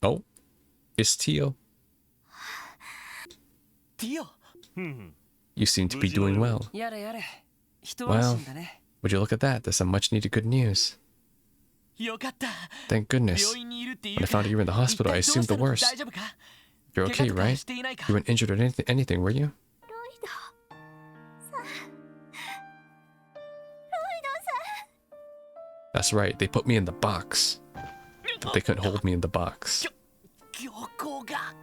Oh, it's Tio. You seem to be doing well. Well, would you look at that? There's some much-needed good news. Thank goodness. When I found out you were in the hospital, I assumed the worst. You're okay, right? You weren't injured or anything, were you? That's right, they put me in the box. But they couldn't hold me in the box.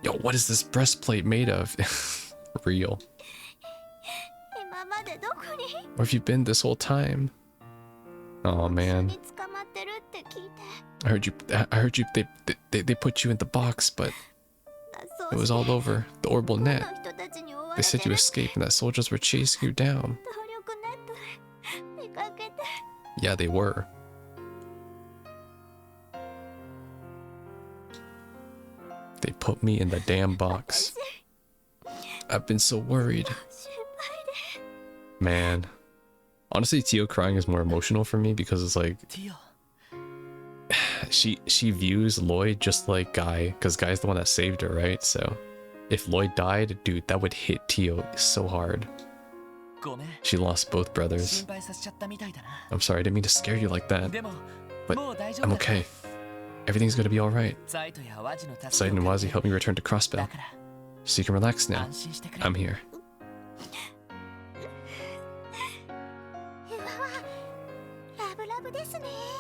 Yo, what is this breastplate made of? Real. Where have you been this whole time? Oh man. I heard you, they put you in the box, but it was all over. The orbital net. They said you escaped and that soldiers were chasing you down. Yeah, they were. They put me in the damn box. I've been so worried. Man. Honestly, Tio crying is more emotional for me because it's like... She views Lloyd just like Guy, because Guy's the one that saved her, right? So, if Lloyd died, dude, that would hit Tio so hard. She lost both brothers. I'm sorry, I didn't mean to scare you like that. But I'm okay. Everything's gonna be alright. Saito and Wazi helped me return to Crossbell. So you can relax now. I'm here.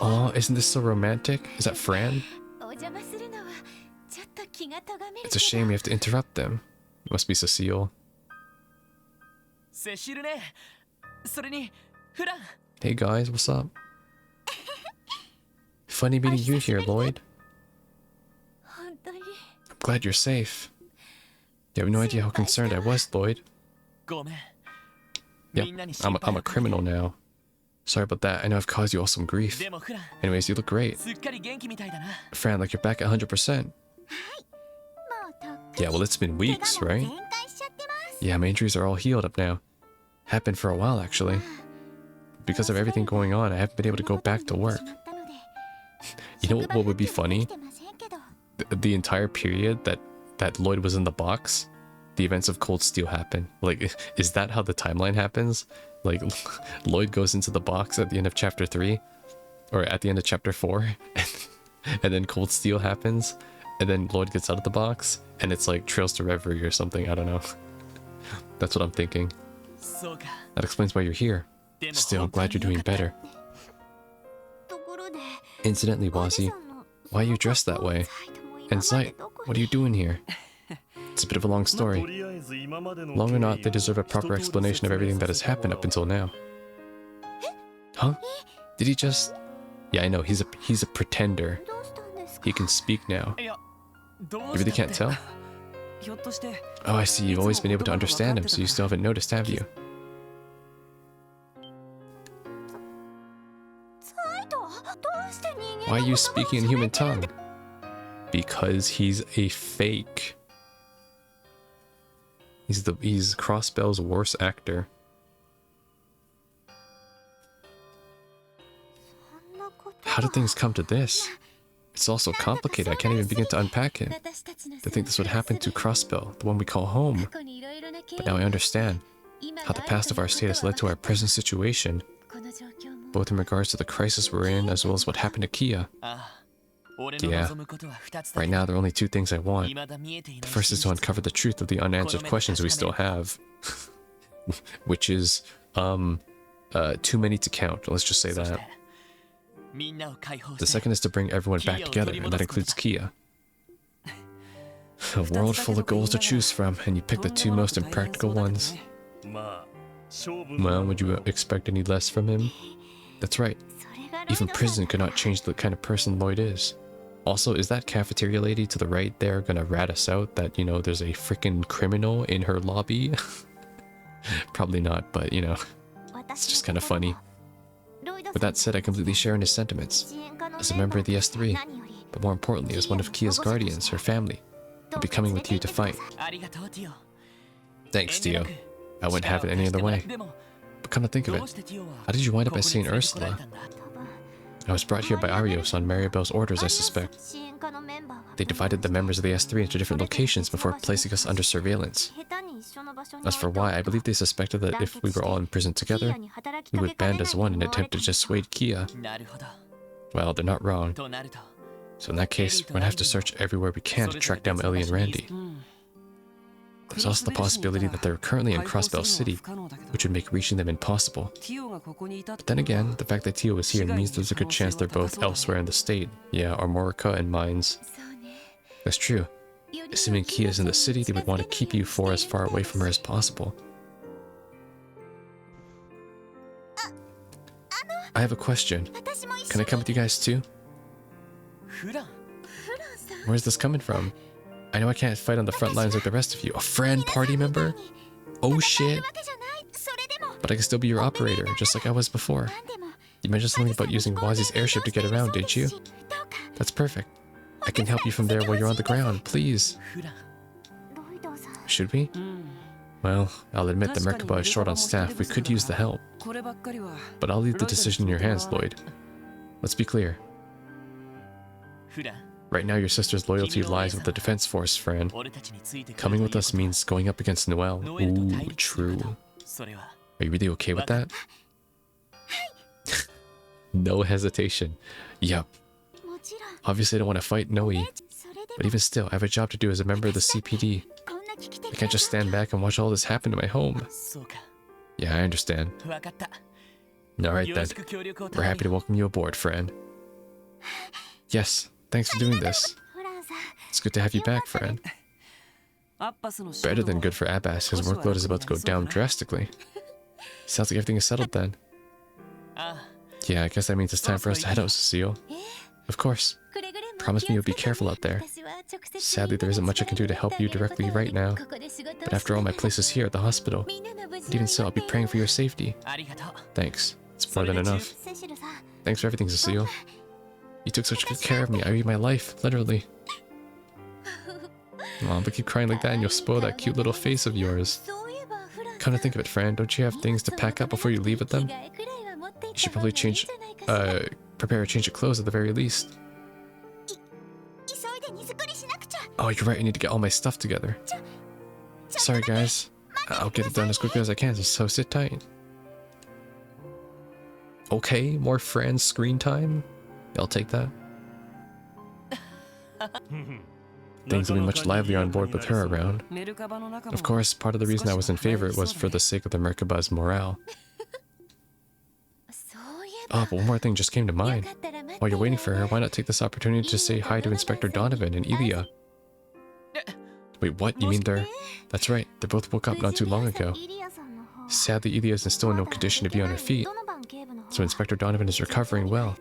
Oh, isn't this so romantic? Is that Fran? It's a shame we have to interrupt them. It must be Cecile. Hey guys, what's up? Funny meeting you here, Lloyd. I'm glad you're safe. You have no idea how concerned I was, Lloyd. Yep, I'm a criminal now. Sorry about that. I know I've caused you all some grief. Anyways, you look great. Fran, like you're back at 100%. Yeah, well, it's been weeks, right? Yeah, my injuries are all healed up now. Have been for a while, actually. Because of everything going on, I haven't been able to go back to work. You know what would be funny? The entire period that Lloyd was in the box, the events of Cold Steel happen. Like, is that how the timeline happens? Like, Lloyd goes into the box at the end of chapter 3, or at the end of chapter 4, and then Cold Steel happens, and then Lloyd gets out of the box, and it's like Trails to Reverie or something, I don't know. That's what I'm thinking. That explains why you're here. Still, glad you're doing better. Incidentally, Wazi, why are you dressed that way? And Sight, what are you doing here? It's a bit of a long story. Long or not, they deserve a proper explanation of everything that has happened up until now. Huh? Did he just... Yeah, I know, he's a pretender. He can speak now. You really can't tell? Oh, I see, you've always been able to understand him, so you still haven't noticed, have you? Why are you speaking in human tongue? Because he's a fake. He's Crossbell's worst actor. How did things come to this? It's all so complicated, I can't even begin to unpack it. To think this would happen to Crossbell, the one we call home. But now I understand how the past of our state has led to our present situation, both in regards to the crisis we're in, as well as what happened to Kia. Yeah, right now there are only two things I want. The first is to uncover the truth of the unanswered questions we still have. Which is, too many to count, let's just say that. The second is to bring everyone back together, and that includes Kia. A world full of goals to choose from, and you pick the two most impractical ones. Well, would you expect any less from him? That's right. Even prison could not change the kind of person Lloyd is. Also, is that cafeteria lady to the right there gonna rat us out that, you know, there's a freaking criminal in her lobby? Probably not, but, you know, it's just kind of funny. With that said, I completely share in his sentiments. As a member of the S3, but more importantly, as one of Kia's guardians, her family, I'll be coming with you to fight. Thanks, Tio. I wouldn't have it any other way. But come to think of it, how did you wind up at St. Ursula? I was brought here by Arios on Maribel's orders, I suspect. They divided the members of the S3 into different locations before placing us under surveillance. As for why, I believe they suspected that if we were all in prison together, we would band as one and attempt to dissuade Kia. Well, they're not wrong. So in that case, we're gonna have to search everywhere we can to track down Ellie and Randy. There's also the possibility that they're currently in Crossbell City, which would make reaching them impossible. But then again, the fact that Tio is here means there's a good chance they're both elsewhere in the state. Yeah, Armorica and Mines. That's true. Assuming Kia's in the city, they would want to keep you four as far away from her as possible. I have a question. Can I come with you guys too? Where's this coming from? I know I can't fight on the front lines like the rest of you. A friend party member? Oh shit. But I can still be your operator, just like I was before. You mentioned something about using Wazi's airship to get around, didn't you? That's perfect. I can help you from there while you're on the ground, please. Should we? Well, I'll admit the Merkaba is short on staff. We could use the help. But I'll leave the decision in your hands, Lloyd. Let's be clear. Right now, your sister's loyalty lies with the Defense Force, Fran. Coming with us means going up against Noelle. Ooh, true. Are you really okay with that? No hesitation. Yup. Obviously, I don't want to fight Noe. But even still, I have a job to do as a member of the CPD. I can't just stand back and watch all this happen to my home. Yeah, I understand. Alright then. We're happy to welcome you aboard, Fran. Yes, thanks for doing this. It's good to have you back, Fran. Better than good for Abbas. His workload is about to go down drastically. Sounds like everything is settled then. Yeah, I guess that means it's time for us to head out, Cecile. Of course. Promise me you'll be careful out there. Sadly, there isn't much I can do to help you directly right now. But after all, my place is here at the hospital. But even so, I'll be praying for your safety. Thanks. It's more than enough. Thanks for everything, Cecile. You took such good care of me. I owe you my life, literally. Aw, but keep crying like that and you'll spoil that cute little face of yours. Come to think of it, Fran, don't you have things to pack up before you leave with them? You should probably prepare a change of clothes at the very least. Oh, you're right, I need to get all my stuff together. Sorry, guys. I'll get it done as quickly as I can, so sit tight. Okay, more Fran's screen time? I'll take that. Things will be much livelier on board with her around. Of course, part of the reason I was in favor was for the sake of the Merkaba's morale. Oh, but one more thing just came to mind. While you're waiting for her, why not take this opportunity to say hi to Inspector Donovan and Ilya? Wait, what? You mean they're... That's right, they both woke up not too long ago. Sadly, Ilya is still in no condition to be on her feet. So Inspector Donovan is recovering well.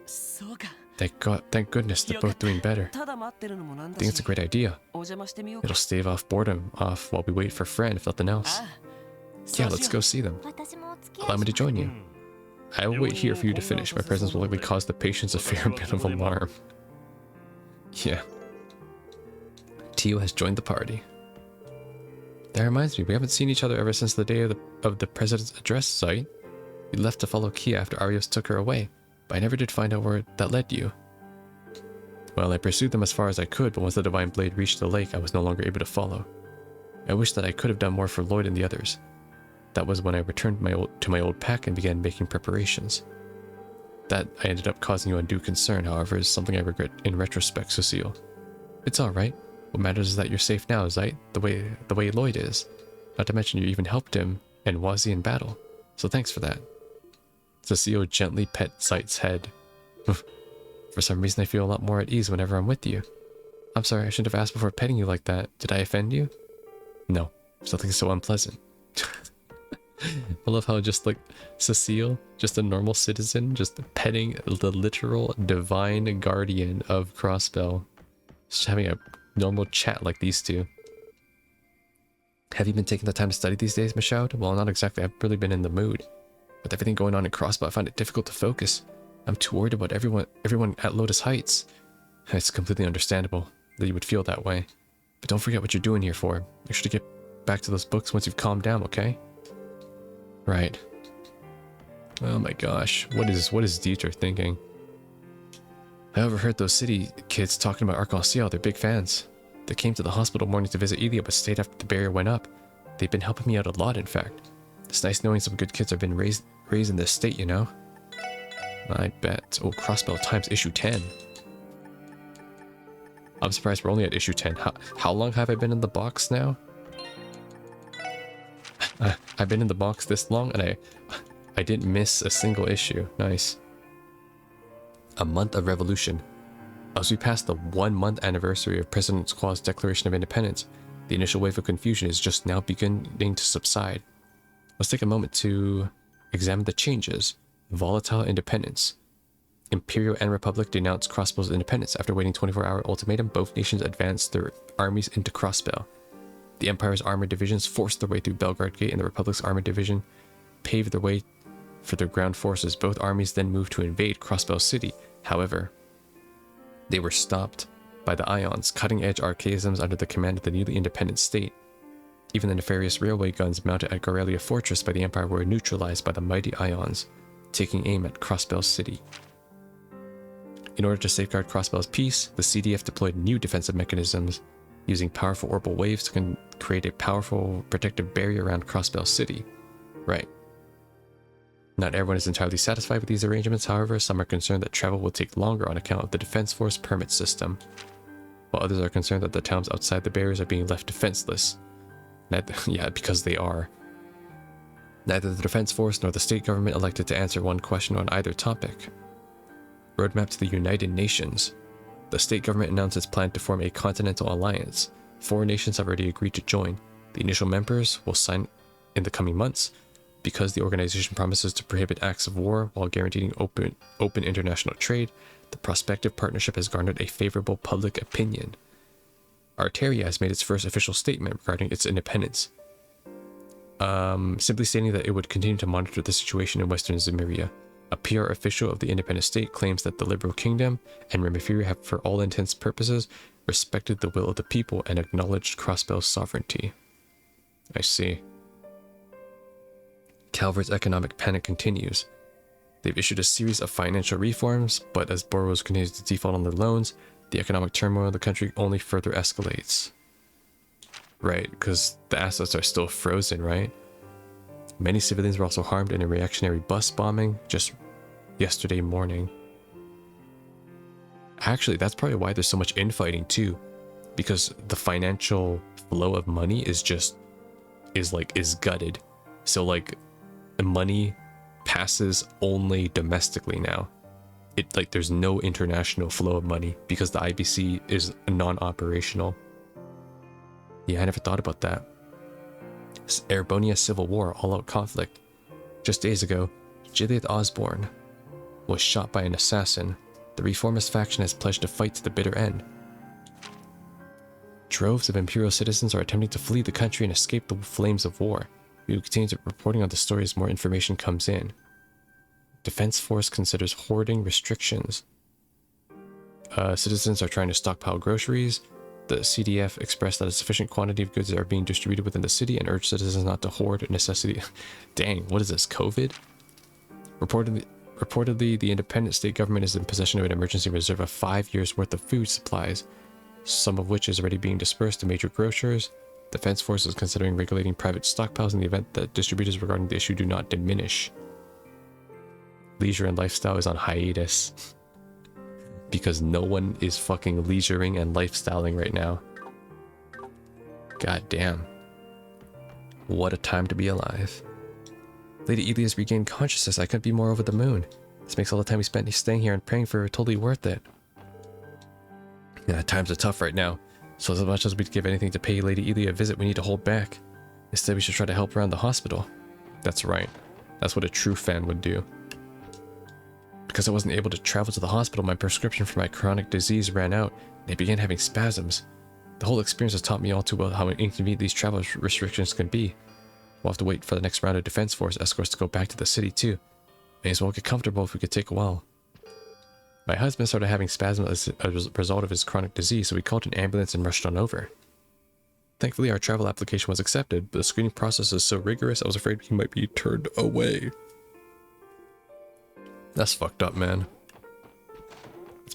Thank goodness they're both doing better. I think it's a great idea. It'll stave off boredom while we wait for Fran, if nothing else. Yeah, let's go see them. Allow me to join you. I will wait here for you to finish. My presence will likely cause the patients a fair bit of alarm. Yeah. Tio has joined the party. That reminds me, we haven't seen each other ever since the day of the President's address site. We left to follow Kia after Arios took her away, but I never did find out where that led you. Well, I pursued them as far as I could, but once the Divine Blade reached the lake, I was no longer able to follow. I wish that I could have done more for Lloyd and the others. That was when I returned to my old pack and began making preparations. That I ended up causing you undue concern, however, is something I regret in retrospect, Cecile. It's alright. What matters is that you're safe now, Zeit, the way Lloyd is. Not to mention you even helped him and Wazi in battle. So thanks for that. Cecile gently pet Zeit's head. For some reason I feel a lot more at ease whenever I'm with you. I'm sorry, I shouldn't have asked before petting you like that. Did I offend you? No, something so unpleasant. I love how just like Cecile, just a normal citizen, just petting the literal divine guardian of Crossbell. Just having a normal chat like these two. Have you been taking the time to study these days, Michaud? Well, not exactly. I've really been in the mood. With everything going on in Crossbell, I find it difficult to focus. I'm too worried about everyone at Lotus Heights. It's completely understandable that you would feel that way. But don't forget what you're doing here for. Make sure to get back to those books once you've calmed down, okay? Right. Oh my gosh. What is Dieter thinking? I overheard those city kids talking about Arc-en-Ciel. They're big fans. They came to the hospital morning to visit Elia, but stayed after the barrier went up. They've been helping me out a lot, in fact. It's nice knowing some good kids have been raised in this state, you know? I bet. Oh, Crossbell Times issue 10. I'm surprised we're only at issue 10. How long have I been in the box now? I've been in the box this long, and I didn't miss a single issue. Nice. A month of revolution. As we pass the 1-month anniversary of President Squaw's Declaration of Independence, the initial wave of confusion is just now beginning to subside. Let's take a moment to examine the changes. Volatile independence. Imperial and Republic denounce Crossbell's independence. After waiting 24-hour ultimatum, both nations advanced their armies into Crossbell. The Empire's armored divisions forced their way through Belgrade Gate, and the Republic's armored division paved their way for their ground forces. Both armies then moved to invade Crossbell City. However, they were stopped by the Ions, cutting-edge archaisms under the command of the newly independent state. Even the nefarious railway guns mounted at Gorelia Fortress by the Empire were neutralized by the mighty Ions, taking aim at Crossbell City. In order to safeguard Crossbell's peace, the CDF deployed new defensive mechanisms, using powerful orbital waves to create a powerful protective barrier around Crossbell City. Right. Not everyone is entirely satisfied with these arrangements, however, some are concerned that travel will take longer on account of the Defense Force permit system, while others are concerned that the towns outside the barriers are being left defenseless. Yeah, because they are. Neither the Defense Force nor the state government elected to answer one question on either topic. Roadmap to the United Nations. The state government announced its plan to form a continental alliance. 4 nations have already agreed to join. The initial members will sign in the coming months. Because the organization promises to prohibit acts of war while guaranteeing open international trade, the prospective partnership has garnered a favorable public opinion. Arteria has made its first official statement regarding its independence, simply stating that it would continue to monitor the situation in Western Zemuria. A PR official of the independent state claims that the Liberal Kingdom and Remifiria have, for all intents and purposes, respected the will of the people and acknowledged Crossbell's sovereignty. I see. Calvert's economic panic continues. They've issued a series of financial reforms, but as borrowers continue to default on their loans, the economic turmoil in the country only further escalates. Right, because the assets are still frozen, right? Many civilians were also harmed in a reactionary bus bombing just yesterday morning. Actually, that's probably why there's so much infighting too, because the financial flow of money is gutted. So like, the money passes only domestically now. There's no international flow of money because the IBC is non-operational. Yeah, I never thought about that. Erebonia Civil War, all-out conflict. Just days ago, Gilead Osborne was shot by an assassin. The reformist faction has pledged to fight to the bitter end. Droves of Imperial citizens are attempting to flee the country and escape the flames of war. We will continue reporting on the story as more information comes in. Defense Force considers hoarding restrictions. Citizens are trying to stockpile groceries. The CDF expressed that a sufficient quantity of goods are being distributed within the city and urged citizens not to hoard necessity. Dang, what is this, COVID? Reportedly, the independent state government is in possession of an emergency reserve of 5 years' worth of food supplies, some of which is already being dispersed to major grocers. Defense Force is considering regulating private stockpiles in the event that distributors regarding the issue do not diminish. Leisure and lifestyle is on hiatus because no one is fucking leisuring and lifestyling right now. God damn. What a time to be alive. Lady Elia's regained consciousness. I couldn't be more over the moon. This makes all the time we spent staying here and praying for her totally worth it. Yeah, times are tough right now. So as much as we'd give anything to pay Lady Elia a visit, we need to hold back. Instead, we should try to help around the hospital. That's right. That's what a true fan would do. Because I wasn't able to travel to the hospital, my prescription for my chronic disease ran out, and I began having spasms. The whole experience has taught me all too well how inconvenient these travel restrictions can be. We'll have to wait for the next round of Defense Force escorts to go back to the city too. May as well get comfortable if we could take a while. My husband started having spasms as a result of his chronic disease, so we called an ambulance and rushed on over. Thankfully, our travel application was accepted, but the screening process is so rigorous, I was afraid he might be turned away. That's fucked up, man.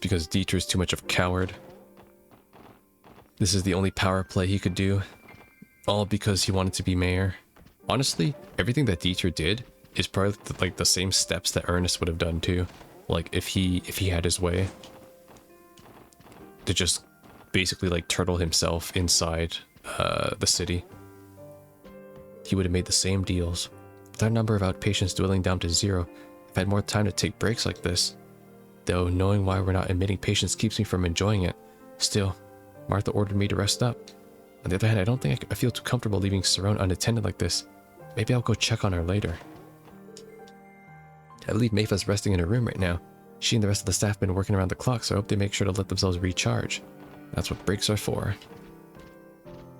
because Dieter's too much of a coward. This is the only power play he could do. All because he wanted to be mayor. Honestly, everything that Dieter did is probably like the same steps that Ernest would have done too. Like if he had his way. To just basically like turtle himself inside the city. He would have made the same deals. With our number of outpatients dwindling down to 0, I've had more time to take breaks like this. Though knowing why we're not admitting patients keeps me from enjoying it. Still, Martha ordered me to rest up. On the other hand, I don't think I feel too comfortable leaving Cerrone unattended like this. Maybe I'll go check on her later. I believe Mayfa's resting in her room right now. She and the rest of the staff have been working around the clock, so I hope they make sure to let themselves recharge. That's what breaks are for.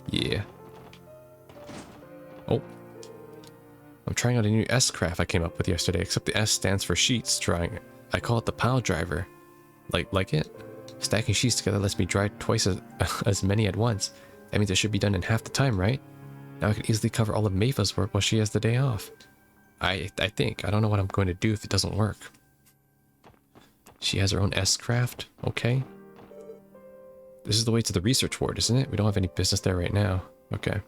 Yeah. Oh. I'm trying out a new S-craft I came up with yesterday, except the S stands for sheets drying. I call it the pile driver. Like it? Stacking sheets together lets me dry twice as many at once. That means it should be done in half the time, right? Now I can easily cover all of Mayfa's work while she has the day off. I think. I don't know what I'm going to do if it doesn't work. She has her own S-craft? Okay. This is the way to the research ward, isn't it? We don't have any business there right now. Okay.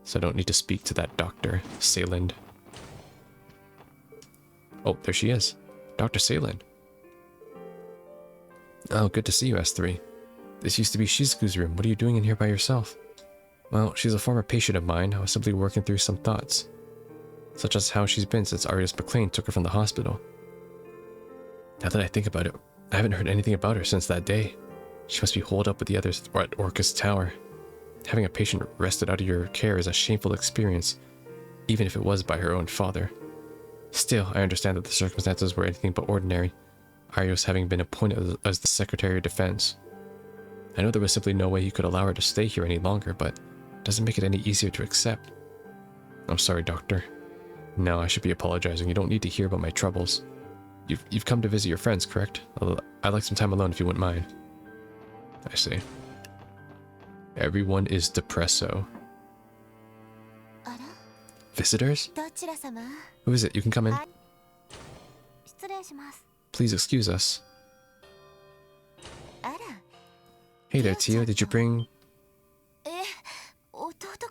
So I don't need to speak to that Dr. Sayland. Oh, there she is. Dr. Sayland. Oh, good to see you, S3. This used to be Shizuku's room. What are you doing in here by yourself? Well, she's a former patient of mine. I was simply working through some thoughts. Such as how she's been since Arias McLean took her from the hospital. Now that I think about it, I haven't heard anything about her since that day. She must be holed up with the others at Orcus Tower. Having a patient wrested out of your care is a shameful experience, even if it was by her own father. Still, I understand that the circumstances were anything but ordinary, Arios having been appointed as the Secretary of Defense. I know there was simply no way he could allow her to stay here any longer, but it doesn't make it any easier to accept. I'm sorry, Doctor. No, I should be apologizing. You don't need to hear about my troubles. You've come to visit your friends, correct? I'd like some time alone if you wouldn't mind. I see. Everyone is depresso. Visitors? Who is it? You can come in. Please excuse us. Hey there, Tio. Did you bring...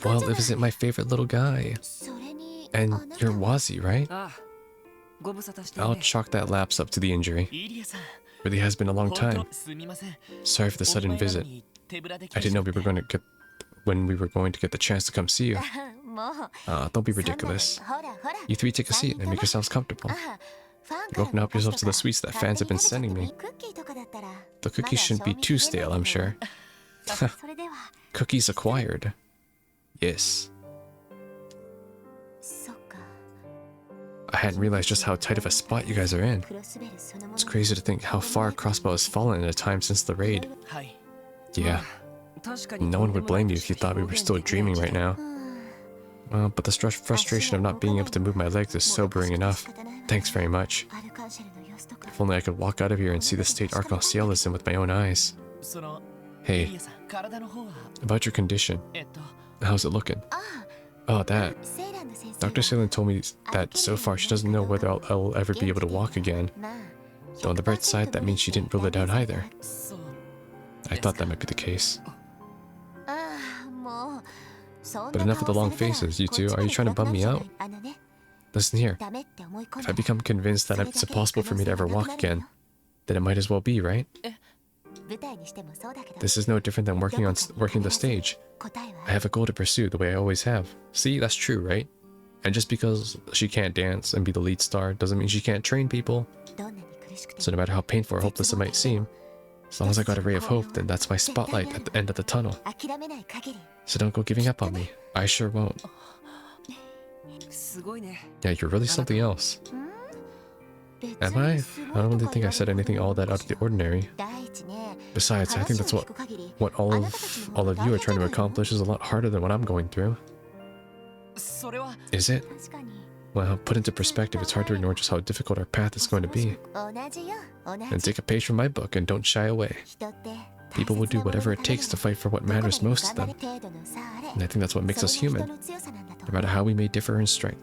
Well, this isn't my favorite little guy. And you're Wazi, right? I'll chalk that lapse up to the injury. Really has been a long time. Sorry for the sudden visit. I didn't know we were going to get the chance to come see you. Don't be ridiculous. You three take a seat and make yourselves comfortable. You're welcome to help yourselves to the sweets that fans have been sending me. The cookies shouldn't be too stale, I'm sure. Cookies acquired. Yes. I hadn't realized just how tight of a spot you guys are in. It's crazy to think how far Crossbow has fallen in a time since the raid. Yeah. No one would blame you if you thought we were still dreaming right now. Well, but the frustration of not being able to move my legs is sobering enough. Thanks very much. If only I could walk out of here and see the state Arc-en-Ciel is in with my own eyes. Hey. About your condition. How's it looking? Oh, that. Dr. Sayland told me that so far she doesn't know whether I'll ever be able to walk again. Though on the bright side, that means she didn't rule it out either. I thought that might be the case. But enough of the long faces, you two. Are you trying to bum me out? Listen here. If I become convinced that it's impossible for me to ever walk again, then it might as well be, right? This is no different than working the stage. I have a goal to pursue the way I always have. See, that's true, right? And just because she can't dance and be the lead star doesn't mean she can't train people. So no matter how painful or hopeless it might seem, as long as I got a ray of hope, then that's my spotlight at the end of the tunnel. So don't go giving up on me. I sure won't. Yeah, you're really something else. Am I? I don't really think I said anything all that out of the ordinary. Besides, I think that's what all of you are trying to accomplish is a lot harder than what I'm going through. Is it? Well, put into perspective, it's hard to ignore just how difficult our path is going to be. And take a page from my book and don't shy away. People will do whatever it takes to fight for what matters most to them. And I think that's what makes us human. No matter how we may differ in strength.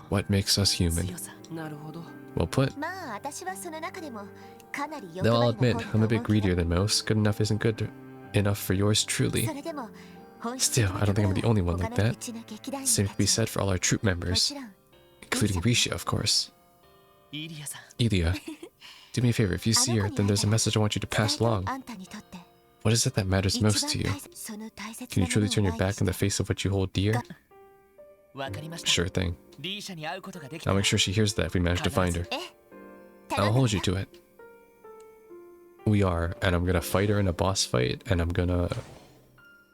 What makes us human? Well put. Though I'll admit, I'm a bit greedier than most. Good enough isn't good enough for yours truly. Still, I don't think I'm the only one like that. Same to be said for all our troop members. Including Risha, of course. Ilya, do me a favor, if you see her, then there's a message I want you to pass along. What is it that matters most to you? Can you truly turn your back in the face of what you hold dear? Sure thing. I'll make sure she hears that if we manage to find her. I'll hold you to it. We are, and I'm gonna fight her in a boss fight, and I'm gonna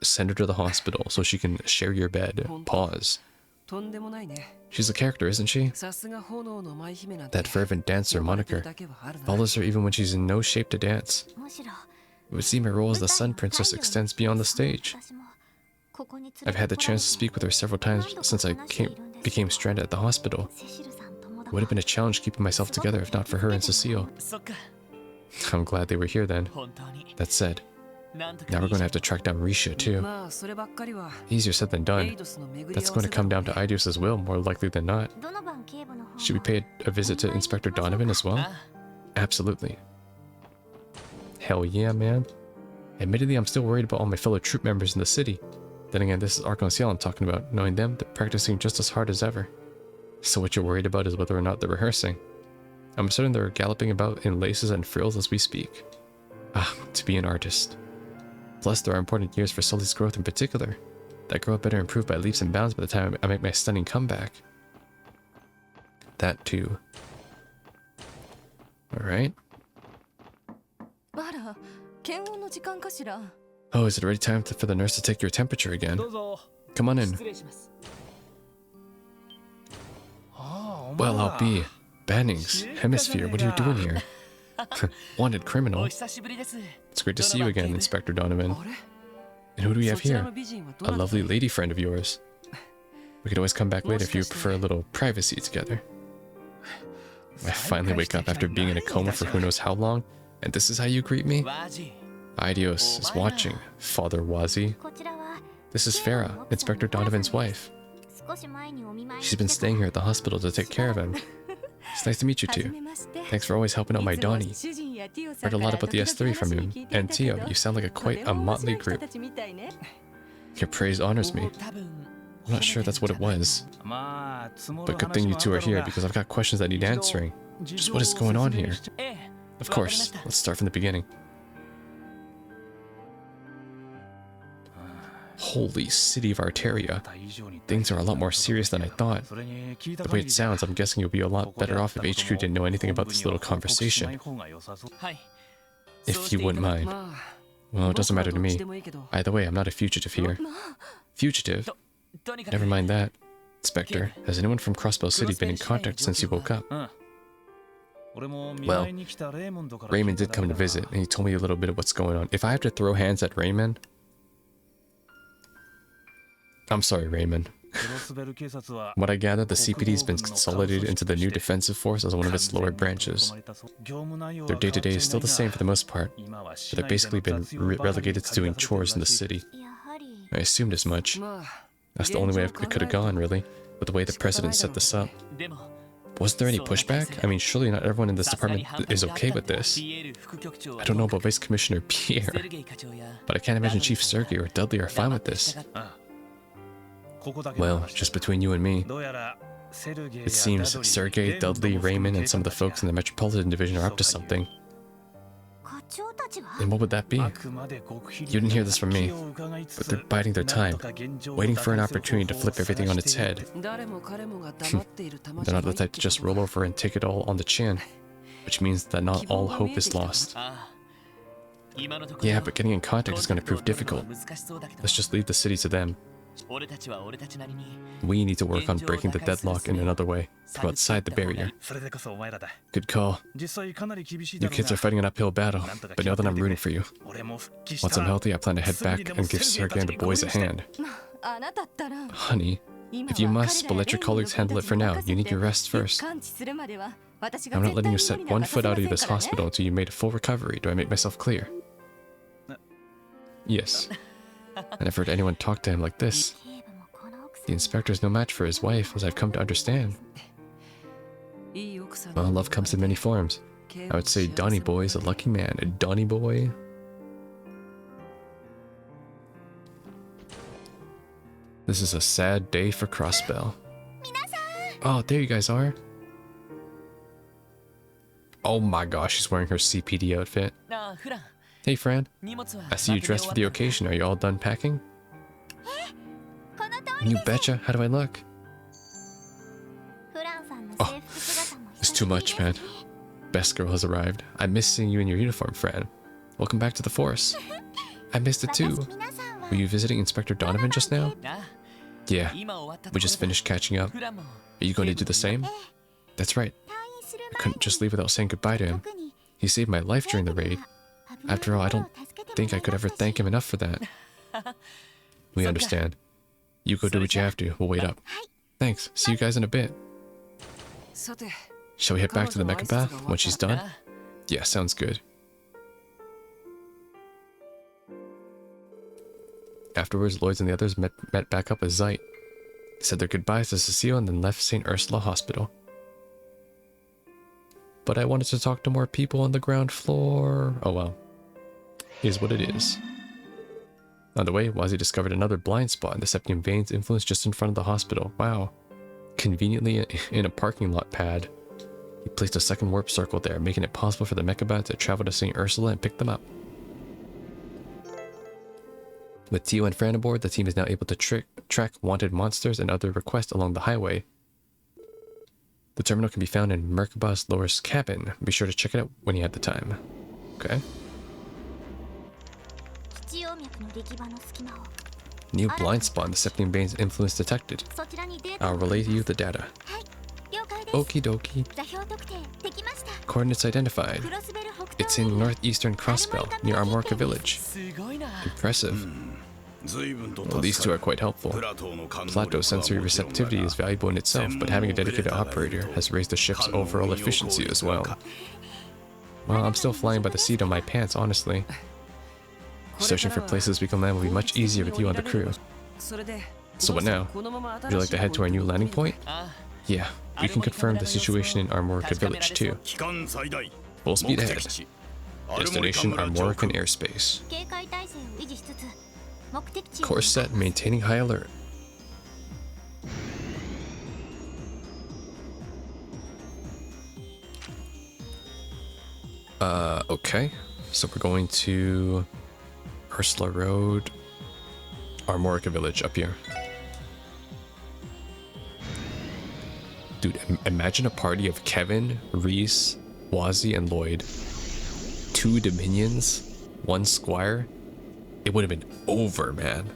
send her to the hospital so she can share your bed. Pause. She's a character, isn't she? That fervent dancer moniker follows her even when she's in no shape to dance. It would seem her role as the Sun Princess extends beyond the stage. I've had the chance to speak with her several times since I became stranded at the hospital. It would have been a challenge keeping myself together if not for her and Cecile. I'm glad they were here then. That said, now we're going to have to track down Risha too. Easier said than done. That's going to come down to Idios's will more likely than not. Should we pay a visit to Inspector Donovan as well? Absolutely. Hell yeah, man. Admittedly, I'm still worried about all my fellow troop members in the city. Then again, this is Arc-en-Ciel I'm talking about. Knowing them, they're practicing just as hard as ever. So what you're worried about is whether or not they're rehearsing. I'm certain they're galloping about in laces and frills as we speak. Ah, to be an artist. Plus, there are important years for Sully's growth in particular. That girl better improve by leaps and bounds by the time I make my stunning comeback. That too. Alright. Oh, is it already time for the nurse to take your temperature again? Come on in. Well, I'll be. Bannings, Hemisphere, what are you doing here? Wanted criminal. It's great to see you again, Inspector Donovan. And who do we have here? A lovely lady friend of yours. We could always come back later if you prefer a little privacy together. I finally wake up after being in a coma for who knows how long, and this is how you greet me? Idios is watching, Father Wazi. This is Farah, Inspector Donovan's wife. She's been staying here at the hospital to take care of him. It's nice to meet you two. Thanks for always helping out my Donnie. Heard a lot about the S3 from him, and Tio, you sound like quite a motley group. Your praise honors me. I'm not sure that's what it was. But good thing you two are here because I've got questions that need answering. Just what is going on here? Of course, let's start from the beginning. Holy city of Arteria. Things are a lot more serious than I thought. The way it sounds, I'm guessing you'll be a lot better off if HQ didn't know anything about this little conversation. If you wouldn't mind. Well, it doesn't matter to me. Either way, I'm not a fugitive here. Fugitive? Never mind that. Inspector, has anyone from Crossbow City been in contact since you woke up? Well, Raymond did come to visit, and he told me a little bit of what's going on. If I have to throw hands at Raymond... I'm sorry, Raymond. What I gather, the CPD's been consolidated into the new defensive force as one of its lower branches. Their day-to-day is still the same for the most part, but they've basically been relegated to doing chores in the city. I assumed as much. That's the only way it could have gone, really, with the way the president set this up. Was there any pushback? I mean, surely not everyone in this department is okay with this. I don't know about Vice Commissioner Pierre, but I can't imagine Chief Sergey or Dudley are fine with this. Well, just between you and me, it seems Sergey, Dudley, Raymond, and some of the folks in the Metropolitan Division are up to something. And what would that be? You didn't hear this from me, but they're biding their time, waiting for an opportunity to flip everything on its head. They're not the type to just roll over and take it all on the chin, which means that not all hope is lost. Yeah, but getting in contact is going to prove difficult. Let's just leave the city to them. We need to work on breaking the deadlock in another way, from outside the barrier. Good call. You kids are fighting an uphill battle, but know that I'm rooting for you. Once I'm healthy, I plan to head back and give Sergey and the boys a hand. Honey, if you must, but let your colleagues handle it for now. You need your rest first. I'm not letting you set one foot out of this hospital until you made a full recovery. Do I make myself clear? Yes. I never heard anyone talk to him like this. The inspector is no match for his wife, as I've come to understand. Well, love comes in many forms. I would say Donny Boy is a lucky man. A Donny Boy. This is a sad day for Crossbell. Oh, there you guys are. Oh my gosh, she's wearing her CPD outfit. Hey, Fran. I see you dressed for the occasion. Are you all done packing? You betcha. How do I look? Oh, it's too much, man. Best girl has arrived. I miss seeing you in your uniform, Fran. Welcome back to the force. I missed it too. Were you visiting Inspector Donovan just now? Yeah, we just finished catching up. Are you going to do the same? That's right. I couldn't just leave without saying goodbye to him. He saved my life during the raid. After all, I don't think I could ever thank him enough for that. We understand. You go do what you have to. We'll wait up. Thanks. See you guys in a bit. Shall we head back to the mecha bath when she's done? Yeah, sounds good. Afterwards, Lloyds and the others met back up with Zeit. They said their goodbyes to Cecile and then left St. Ursula Hospital. But I wanted to talk to more people on the ground floor. Oh well. Here's what it is. On the way, Wazzy discovered another blind spot in the septium veins influence just in front of the hospital. Wow. Conveniently in a parking lot pad. He placed a second warp circle there, making it possible for the Mechabot to travel to St. Ursula and pick them up. With Tio and Fran aboard, the team is now able to track wanted monsters and other requests along the highway. The terminal can be found in Merkabah's lowest cabin. Be sure to check it out when you have the time. Okay. New blind spot in the septium veins influence detected. I'll relay to you the data. Okie dokie. Coordinates identified. It's in northeastern Crossbell, near Armorica village. Impressive. Well, these two are quite helpful. Plateau sensory receptivity is valuable in itself, but having a dedicated operator has raised the ship's overall efficiency as well. Well, I'm still flying by the seat of my pants, honestly. Searching for places we can land will be much easier with you on the crew. So what now? Would you like to head to our new landing point? Yeah, we can confirm the situation in Armorica village too. Full speed ahead. Destination Armorican airspace. Course set, maintaining high alert. Okay. So we're going to Ursula Road, Armorica Village up here. Dude, imagine a party of Kevin, Reese, Wazzy, and Lloyd. 2 Dominions, 1 Squire. It would have been over, man.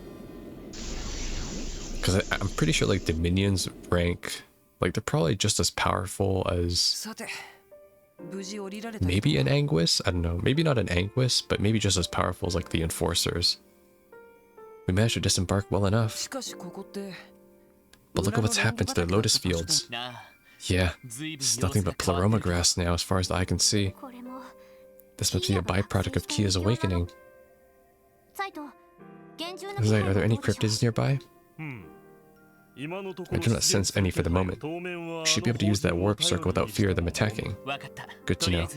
Because I'm pretty sure, like, Dominions rank... Like, they're probably just as powerful as... Maybe an Anguis? I don't know. Maybe not an Anguis, but maybe just as powerful as, like, the Enforcers. We managed to disembark well enough. But look at what's happened to their lotus fields. Yeah, it's nothing but pleroma grass now as far as the eye can see. This must be a byproduct of Kia's awakening. Zeit, are there any cryptids nearby? I do not sense any for the moment. We should be able to use that warp circle without fear of them attacking. Good to know.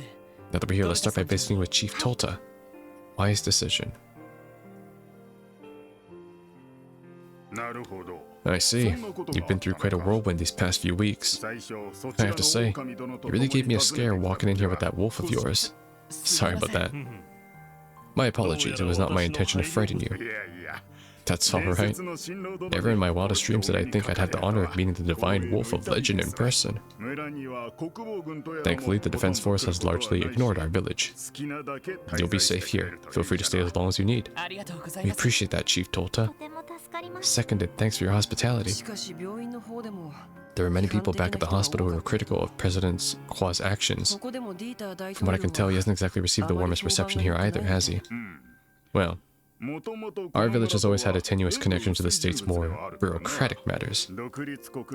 Now that we're here, let's start by visiting with Chief Tolta. Wise decision. I see. You've been through quite a whirlwind these past few weeks. I have to say, you really gave me a scare walking in here with that wolf of yours. Sorry about that. My apologies, it was not my intention to frighten you. That's alright. Never in my wildest dreams did I think I'd have the honor of meeting the divine wolf of legend in person. Thankfully, the defense force has largely ignored our village. You'll be safe here. Feel free to stay as long as you need. We appreciate that, Chief Tolta. Seconded, thanks for your hospitality. There were many people back at the hospital who were critical of President Qua's actions. From what I can tell, he hasn't exactly received the warmest reception here either, has he? Well, our village has always had a tenuous connection to the state's more bureaucratic matters.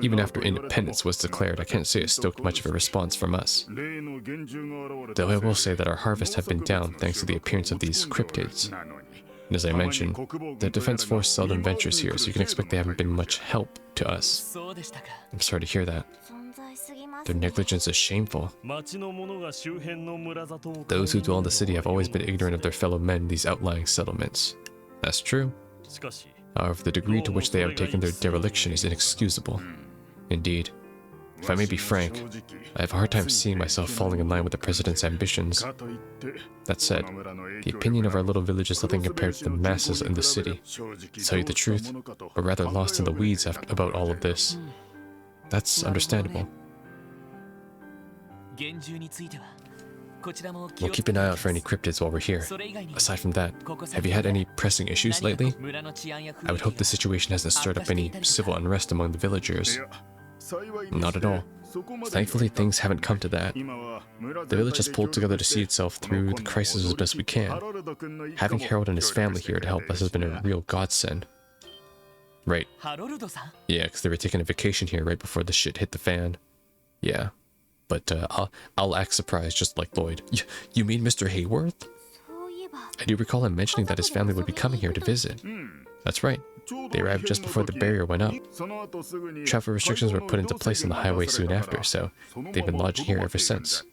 Even after independence was declared, I can't say it stoked much of a response from us. Though I will say that our harvests have been down thanks to the appearance of these cryptids. And as I mentioned, the Defense Force seldom ventures here, so you can expect they haven't been much help to us. I'm sorry to hear that. Their negligence is shameful. Those who dwell in the city have always been ignorant of their fellow men in these outlying settlements. That's true. However, the degree to which they have taken their dereliction is inexcusable. Indeed. If I may be frank, I have a hard time seeing myself falling in line with the President's ambitions. That said, the opinion of our little village is nothing compared to the masses in the city. To tell you the truth, we're rather lost in the weeds about all of this. That's understandable. We'll keep an eye out for any cryptids while we're here. Aside from that, have you had any pressing issues lately? I would hope the situation hasn't stirred up any civil unrest among the villagers. Not at all. Thankfully, things haven't come to that. The village has pulled together to see itself through the crisis as best we can. Having Harold and his family here to help us has been a real godsend. Right. Yeah, because they were taking a vacation here right before the shit hit the fan. Yeah. But I'll act surprised just like Lloyd. You mean Mr. Hayworth? I do recall him mentioning that his family would be coming here to visit. That's right. They arrived just before the barrier went up. Travel restrictions were put into place on the highway soon after, so they've been lodging here ever since.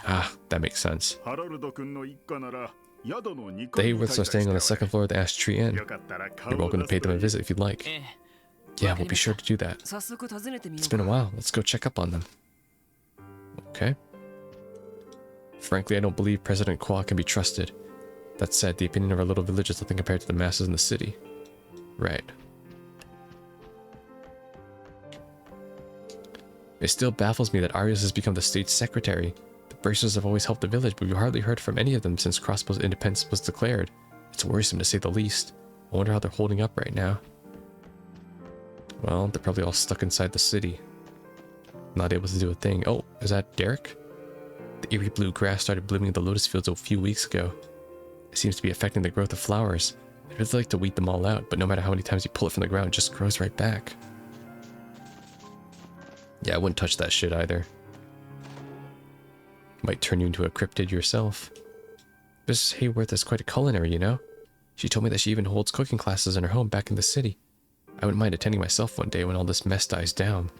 Ah, that makes sense. The Hayworths are staying on the second floor of the Ash Tree Inn. You're welcome to pay them a visit if you'd like. Yeah, we'll be sure to do that. It's been a while. Let's go check up on them. Okay. Frankly, I don't believe President Kwa can be trusted. That said, the opinion of our little village is nothing compared to the masses in the city. Right. It still baffles me that Arias has become the state's secretary. The Bracers have always helped the village, but we've hardly heard from any of them since Crossbow's independence was declared. It's worrisome to say the least. I wonder how they're holding up right now. Well, they're probably all stuck inside the city. Not able to do a thing. Oh, is that Derek? The eerie blue grass started blooming in the lotus fields a few weeks ago. It seems to be affecting the growth of flowers. I'd really like to weed them all out, but no matter how many times you pull it from the ground, it just grows right back. Yeah, I wouldn't touch that shit either. Might turn you into a cryptid yourself. Mrs. Hayworth is quite a culinary, you know? She told me that she even holds cooking classes in her home back in the city. I wouldn't mind attending myself one day when all this mess dies down.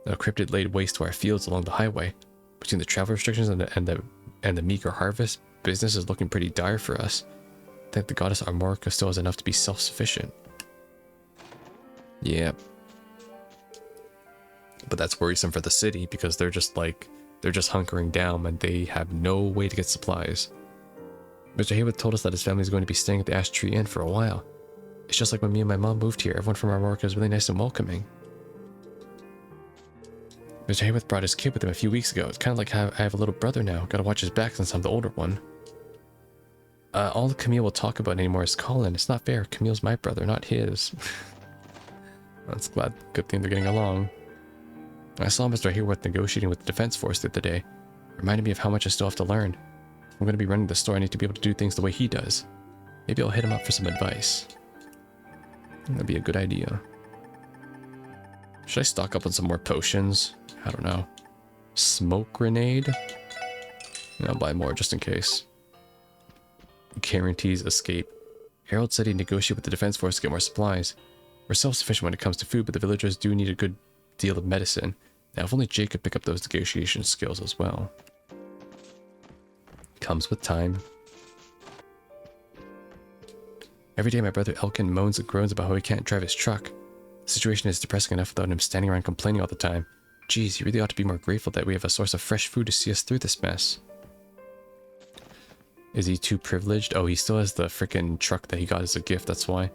A cryptid laid waste to our fields along the highway. Between the travel restrictions and the meager harvest, business is looking pretty dire for us. Thank the goddess Armorica still has enough to be self-sufficient. Yeah. But that's worrisome for the city because they're just hunkering down and they have no way to get supplies. Mr. Hayworth told us that his family is going to be staying at the Ash Tree Inn for a while. It's just like when me and my mom moved here. Everyone from Armorica is really nice and welcoming. Mr. Hayworth brought his kid with him a few weeks ago. It's kind of like how I have a little brother now. Gotta watch his back since I'm the older one. All Camille will talk about anymore is Colin. It's not fair. Camille's my brother, not his. That's glad. Good thing they're getting along. I saw Mr. Hayworth negotiating with the Defense Force the other day. Reminded me of how much I still have to learn. If I'm going to be running the store, I need to be able to do things the way he does. Maybe I'll hit him up for some advice. That'd be a good idea. Should I stock up on some more potions? I don't know. Smoke grenade? I'll buy more just in case. Guarantees escape. Harold said he'd negotiate with the Defense Force to get more supplies. We're self-sufficient when it comes to food, but the villagers do need a good deal of medicine. Now, if only Jake could pick up those negotiation skills as well. Comes with time. Every day my brother Elkin moans and groans about how he can't drive his truck. The situation is depressing enough without him standing around complaining all the time. Geez, you really ought to be more grateful that we have a source of fresh food to see us through this mess. Is he too privileged? Oh, he still has the frickin' truck that he got as a gift, that's why.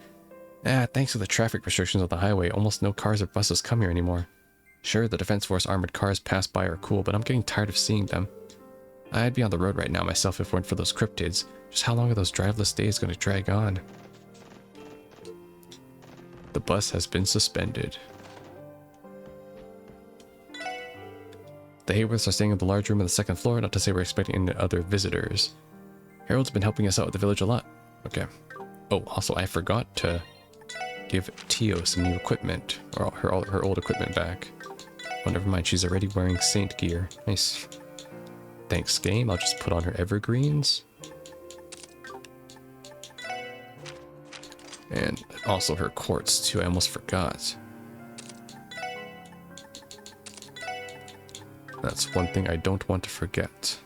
Thanks to the traffic restrictions on the highway, almost no cars or buses come here anymore. Sure, the Defense Force armored cars pass by are cool, but I'm getting tired of seeing them. I'd be on the road right now myself if it weren't for those cryptids. Just how long are those driveless days going to drag on? The bus has been suspended. The Hayworths are staying in the large room on the second floor, not to say we're expecting any other visitors. Harold's been helping us out with the village a lot. Okay. Oh, also I forgot to give Tio some new equipment, or her old equipment back. Oh, never mind, she's already wearing Saint gear. Nice. Thanks, game. I'll just put on her evergreens. And also her quartz too, I almost forgot. That's one thing I don't want to forget.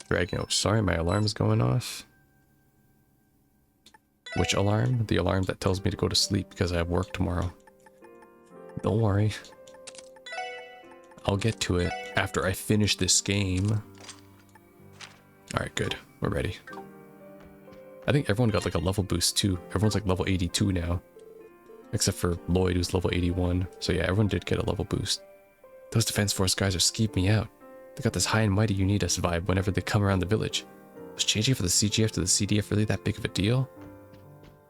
Dragon, oh sorry, my alarm's going off. Which alarm? The alarm that tells me to go to sleep because I have work tomorrow. Don't worry. I'll get to it after I finish this game. Alright, good. We're ready. I think everyone got like a level boost too. Everyone's like level 82 now. Except for Lloyd, who's level 81. So yeah, everyone did get a level boost. Those Defense Force guys are skeeving me out. They got this high and mighty you need us vibe whenever they come around the village. Was changing from the CGF to the CDF really that big of a deal?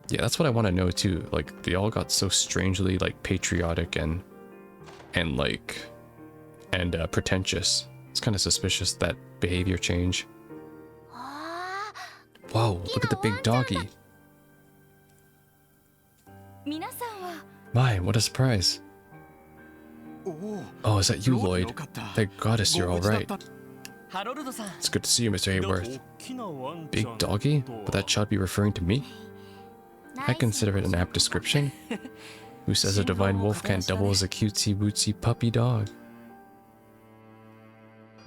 Yeah, that's what I want to know too. Like, they all got so strangely like patriotic and pretentious. It's kind of suspicious, that behavior change. Whoa, look at the big doggy. My, what a surprise. Oh, is that you, Lloyd? Thank goddess you're alright. It's good to see you, Mr. Hayworth. Big doggy? Would that child be referring to me? I consider it an apt description. Who says a divine wolf can't double as a cutesy-wootsy puppy dog?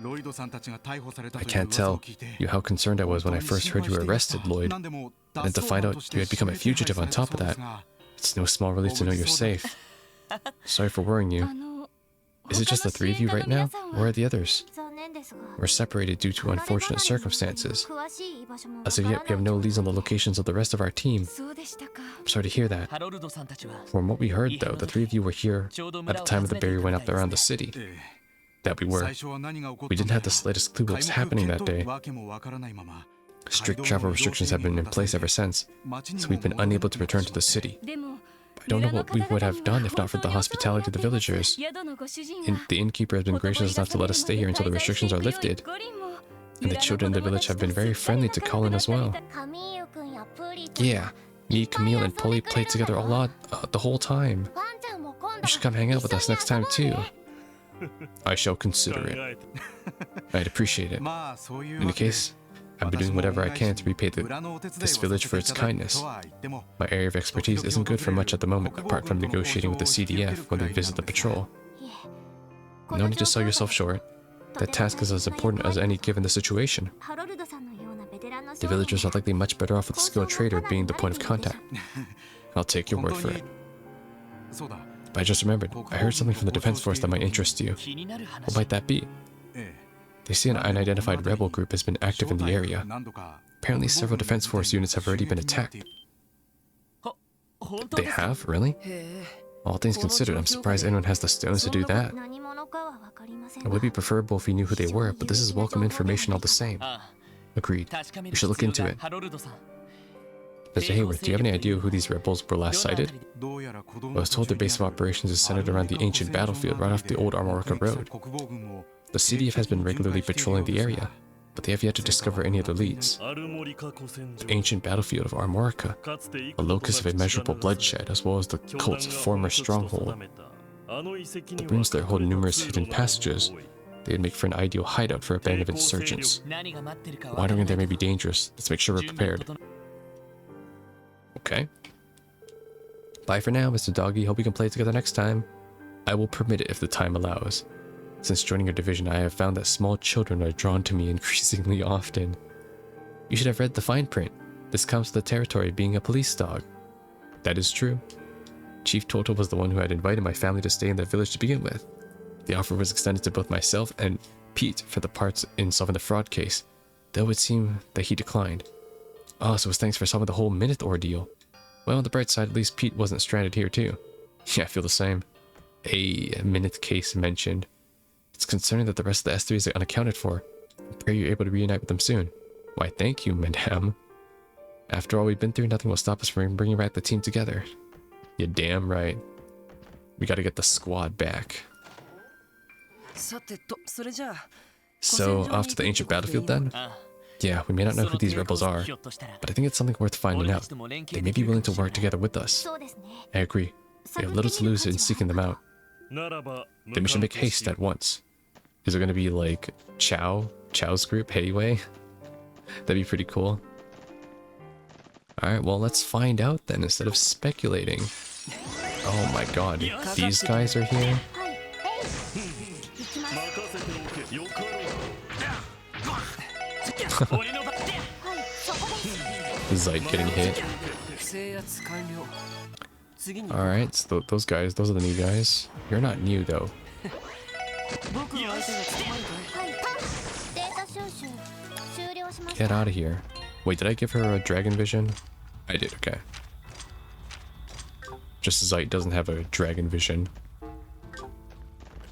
I can't tell you how concerned I was when I first heard you were arrested, Lloyd. And to find out you had become a fugitive on top of that. It's no small relief to know you're safe. Sorry for worrying you. Is it just the three of you right now? Where are the others? We're separated due to unfortunate circumstances. As of yet, we have no leads on the locations of the rest of our team. I'm sorry to hear that. From what we heard, though, the three of you were here at the time of the barrier went up around the city. That we were. We didn't have the slightest clue what was happening that day. Strict travel restrictions have been in place ever since, so we've been unable to return to the city. I don't know what we would have done if not for the hospitality of the villagers. The innkeeper has been gracious enough to let us stay here until the restrictions are lifted. And the children in the village have been very friendly to Colin as well. Yeah, me, Camille, and Polly played together a lot the whole time. You should come hang out with us next time too. I shall consider it. I'd appreciate it. In any case, I've been doing whatever I can to repay this village for its kindness. My area of expertise isn't good for much at the moment, apart from negotiating with the CDF when we visit the patrol. No need to sell yourself short. That task is as important as any given the situation. The villagers are likely much better off with a skilled trader being the point of contact. I'll take your word for it. But I just remembered, I heard something from the Defense Force that might interest you. What might that be? They say an unidentified rebel group has been active in the area. Apparently several Defense Force units have already been attacked. They have? Really? All things considered, I'm surprised anyone has the stones to do that. It would be preferable if we knew who they were, but this is welcome information all the same. Agreed. We should look into it. Mr. Hayworth, do you have any idea who these rebels were last sighted? I was told their base of operations is centered around the ancient battlefield right off the old Armorica Road. The CDF has been regularly patrolling the area, but they have yet to discover any other leads. The ancient battlefield of Armorica, a locus of immeasurable bloodshed as well as the cult's former stronghold. The ruins there hold numerous hidden passages. They'd make for an ideal hideout for a band of insurgents. Wandering there may be dangerous. Let's make sure we're prepared. Okay. Bye for now, Mr. Doggy. Hope we can play together next time. I will permit it if the time allows. Since joining your division, I have found that small children are drawn to me increasingly often. You should have read the fine print. This comes to the territory of being a police dog. That is true. Chief Toto was the one who had invited my family to stay in the village to begin with. The offer was extended to both myself and Pete for the parts in solving the fraud case, though it would seem that he declined. Oh, so it was thanks for solving the whole Minute ordeal. Well, on the bright side, at least Pete wasn't stranded here too. Yeah, I feel the same. A Minute case mentioned. It's concerning that the rest of the S3s are unaccounted for. I pray you're able to reunite with them soon. Why, thank you, madame. After all we've been through, nothing will stop us from bringing back the team together. You're damn right. We gotta get the squad back. So, off to the ancient battlefield then? Yeah, we may not know who these rebels are, but I think it's something worth finding out. They may be willing to work together with us. I agree. We have little to lose in seeking them out. Then we should make haste at once. Is it going to be like Chow's group, Hayway? That'd be pretty cool. Alright, well, let's find out then instead of speculating. Oh my god, these guys are here? Zite getting hit. Alright, so those guys, those are the new guys. You're not new though. Get out of here. Wait, did I give her a dragon vision? I did, okay. Just Zite doesn't have a dragon vision.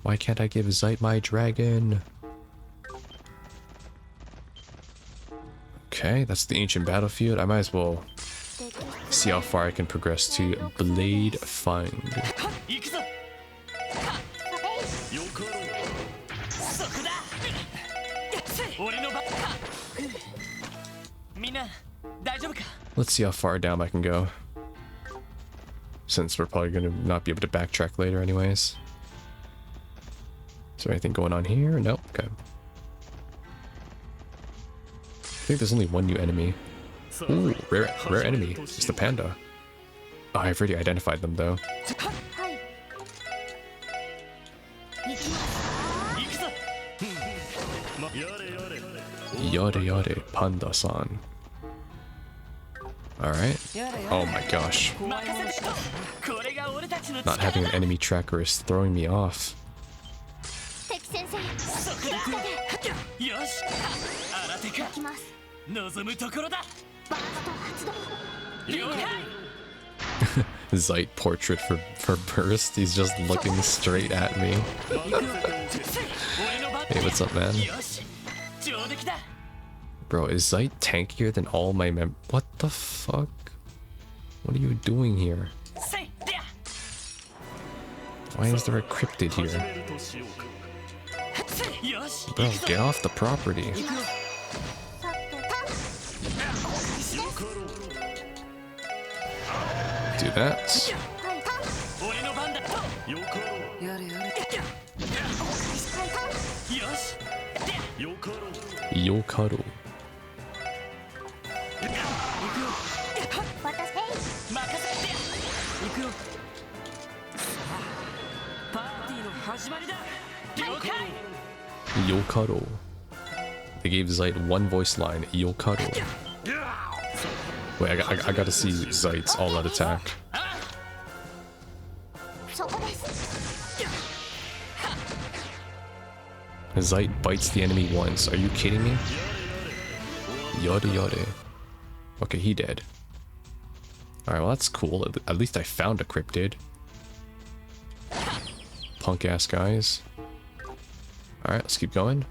Why can't I give Zite my dragon? Okay, that's the ancient battlefield. I might as well see how far I can progress to Blade Find. Let's see how far down I can go. Since we're probably going to not be able to backtrack later anyways. Is there anything going on here? Nope. Okay. I think there's only one new enemy. Ooh, rare enemy. It's the panda. Oh, I've already identified them though. Yare yare, panda-san. Alright. Oh my gosh. Not having an enemy tracker is throwing me off. Zite portrait for burst. He's just looking straight at me. Hey, what's up, man? Bro, is Zite tankier than all my What the fuck? What are you doing here? Why is there a cryptid here? Bro, get off the property. Do that. Yokaru. Yokaru. They gave Zite one voice line, Yokaru. Wait, I gotta see Zite's all-out attack. Zite bites the enemy once. Are you kidding me? Yode yode. Okay, he dead. Alright, well that's cool. At least I found a cryptid. Punk ass guys. Alright, let's keep going.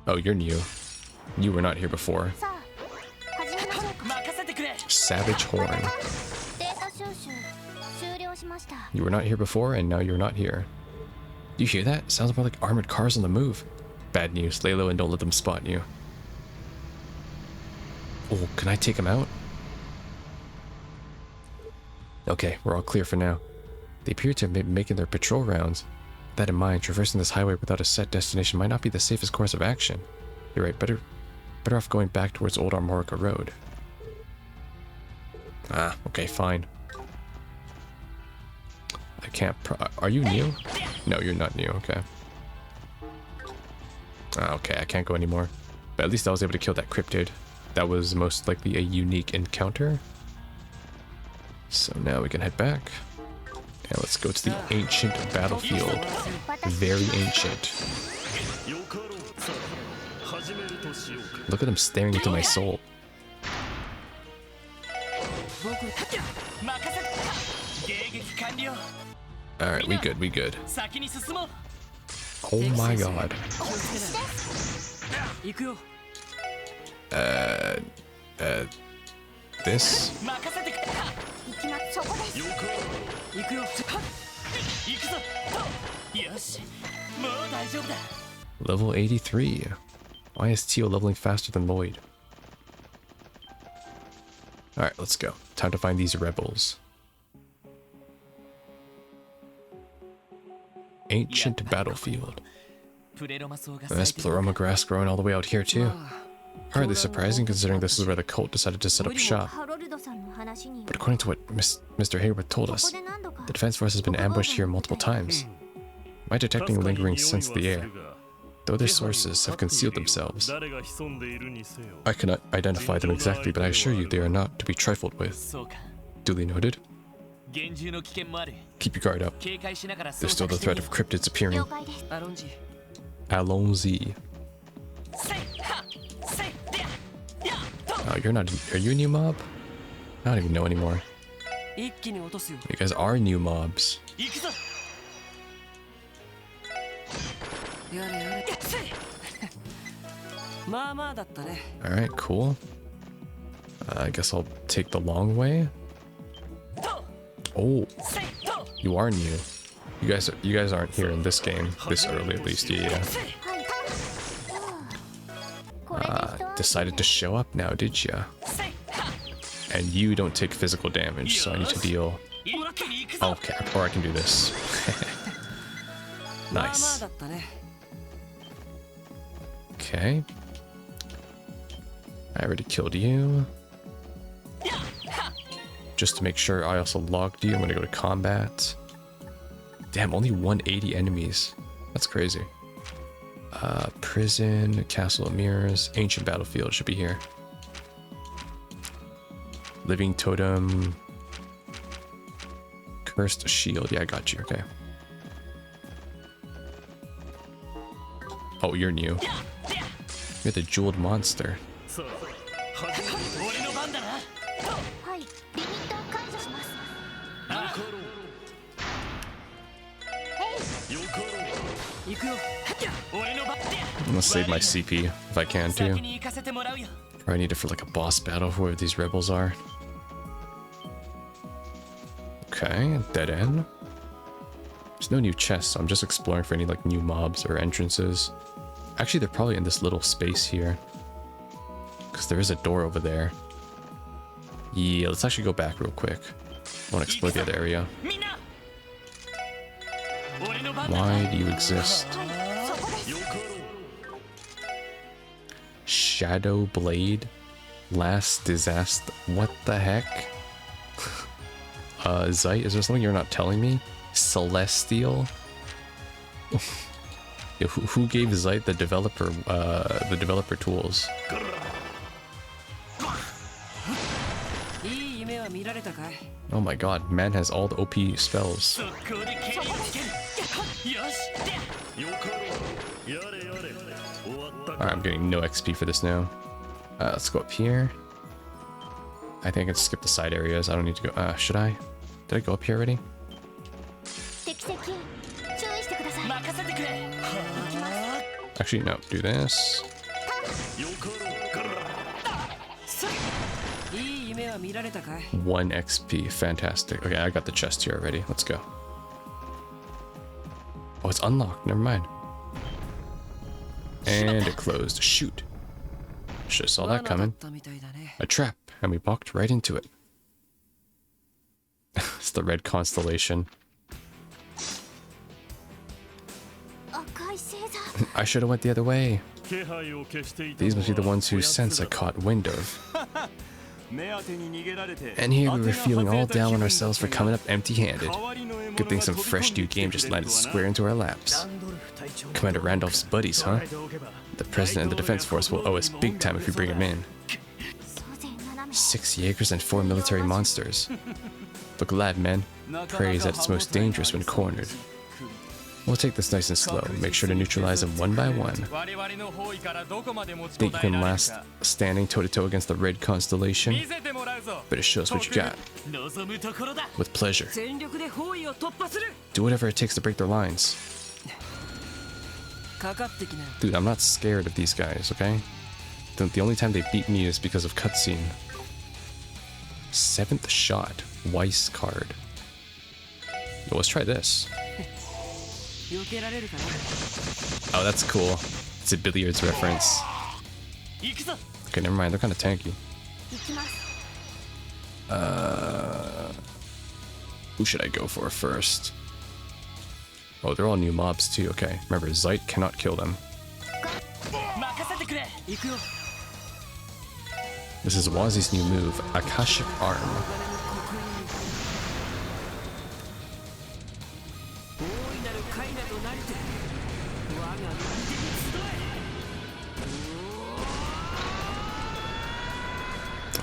Oh, you're new. You were not here before. Savage Horn. You were not here before, and now you're not here. Do you hear that? Sounds more like armored cars on the move. Bad news. Lay low and don't let them spot you. Oh, can I take them out? Okay, we're all clear for now. They appear to be making their patrol rounds. With that in mind, traversing this highway without a set destination might not be the safest course of action. You're right, better off going back towards Old Armorica Road. Ah, okay, fine. I can't are you new? No, you're not new, okay. Ah, okay, I can't go anymore. But at least I was able to kill that cryptid. That was most likely a unique encounter. So now we can head back. And let's go to the ancient battlefield. Very ancient. Look at him staring into my soul. Alright, we good, we good. Oh my god. This? Level 83. Why is Tio leveling faster than Lloyd? Alright, let's go. Time to find these rebels. Ancient battlefield. There's pleroma grass growing all the way out here too. Hardly surprising considering this is where the cult decided to set up shop. But according to what Mr. Hayworth told us, the defense force has been ambushed here multiple times. Am I detecting lingering scents in the air? Though their sources have concealed themselves, I cannot identify them exactly, but I assure you they are not to be trifled with. Duly noted. Keep your guard up. There's still the threat of cryptids appearing. Allons-y. Oh, you're not. Are you a new mob? I don't even know anymore. You guys are new mobs. Alright, cool. I guess I'll take the long way. Oh, you are new. You guys aren't here in this game this early, at least. Yeah. Decided to show up now, did ya? And you don't take physical damage, so I need to deal. Okay, or I can do this. Nice. Okay. I already killed you. Just to make sure I also logged you, I'm gonna go to combat. Damn, only 180 enemies. That's crazy. Prison, Castle of Mirrors, Ancient Battlefield should be here. Living Totem. Cursed Shield. Yeah, I got you. Okay. Oh, you're new. You're the Jeweled Monster. I'm gonna save my CP if I can too. Probably need it for like a boss battle, whoever these rebels are. Okay, dead end. There's no new chests, so I'm just exploring for any like new mobs or entrances. Actually, they're probably in this little space here. Because there is a door over there. Yeah, let's actually go back real quick. I want to explore the other area. Why do you exist? Shadow Blade? Last disaster? What the heck? Zeit, is there something you're not telling me? Celestial? Who gave Zeit the developer tools? Oh my god, man has all the OP spells. Alright, I'm getting no XP for this now. Let's go up here. I think I can skip the side areas. I don't need to go. Should I? Did I go up here already? Actually, no. Do this. 1 XP. Fantastic. Okay, I got the chest here already. Let's go. Oh, it's unlocked. Never mind. And it closed. Shoot. Should've saw that coming. A trap. And we walked right into it. It's the red constellation. I should have went the other way. These must be the ones whose sense I caught wind of. And here we were feeling all down on ourselves for coming up empty-handed. Good thing some fresh new game just landed square into our laps. Commander Randolph's buddies, huh? The President and the Defense Force will owe us big time if we bring him in. 6 Jaegers and 4 military monsters. Look alive, men. Prey is at its most dangerous when cornered. We'll take this nice and slow. Make sure to neutralize them one by one. Think you can last standing toe-to-toe against the red constellation? But it shows what you got. With pleasure. Do whatever it takes to break their lines. Dude, I'm not scared of these guys, okay? The only time they beat me is because of cutscene. 7th shot. Weiss card. Yo, let's try this. Oh, that's cool. It's a billiards reference. Okay, never mind. They're kind of tanky. Who should I go for first? Oh, they're all new mobs too, okay. Remember, Zeit cannot kill them. This is Wazi's new move, Akashic Arm.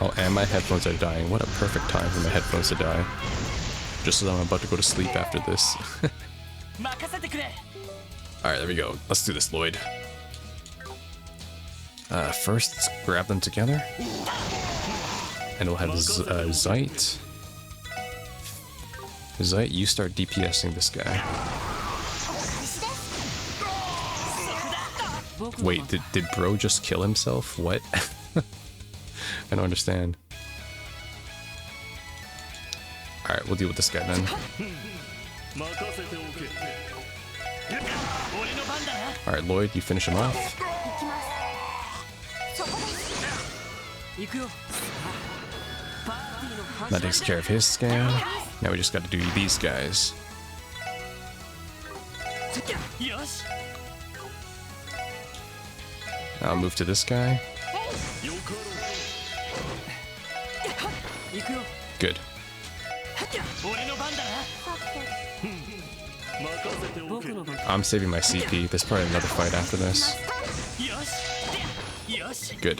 Oh, and my headphones are dying. What a perfect time for my headphones to die. Just as I'm about to go to sleep after this. Alright, there we go. Let's do this, Lloyd. First, let's grab them together. And we'll have Zeit. Zeit, you start DPSing this guy. Wait, did bro just kill himself? What? I don't understand. Alright, we'll deal with this guy then. Alright, Lloyd, you finish him off. That takes care of his scam. Now we just gotta do these guys. I'll move to this guy. Good. I'm saving my CP. There's probably another fight after this. Good.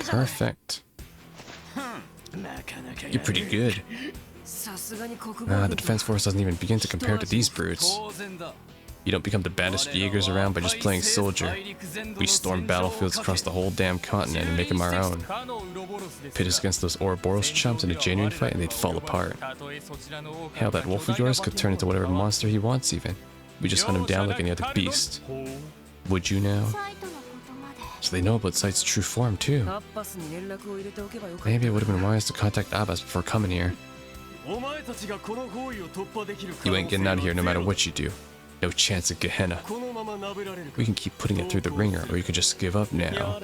Perfect. You're pretty good. The defense force doesn't even begin to compare to these brutes. You don't become the baddest Jaegers around by just playing soldier. We storm battlefields across the whole damn continent and make them our own. Pit us against those Ouroboros chumps in a genuine fight and they'd fall apart. Hell, that wolf of yours could turn into whatever monster he wants even. We just hunt him down like any other beast. Would you now? So they know about Zeit's true form too. Maybe it would have been wise to contact Abbas before coming here. You ain't getting out of here no matter what you do. No chance of Gehenna. We can keep putting it through the ringer, or you can just give up now.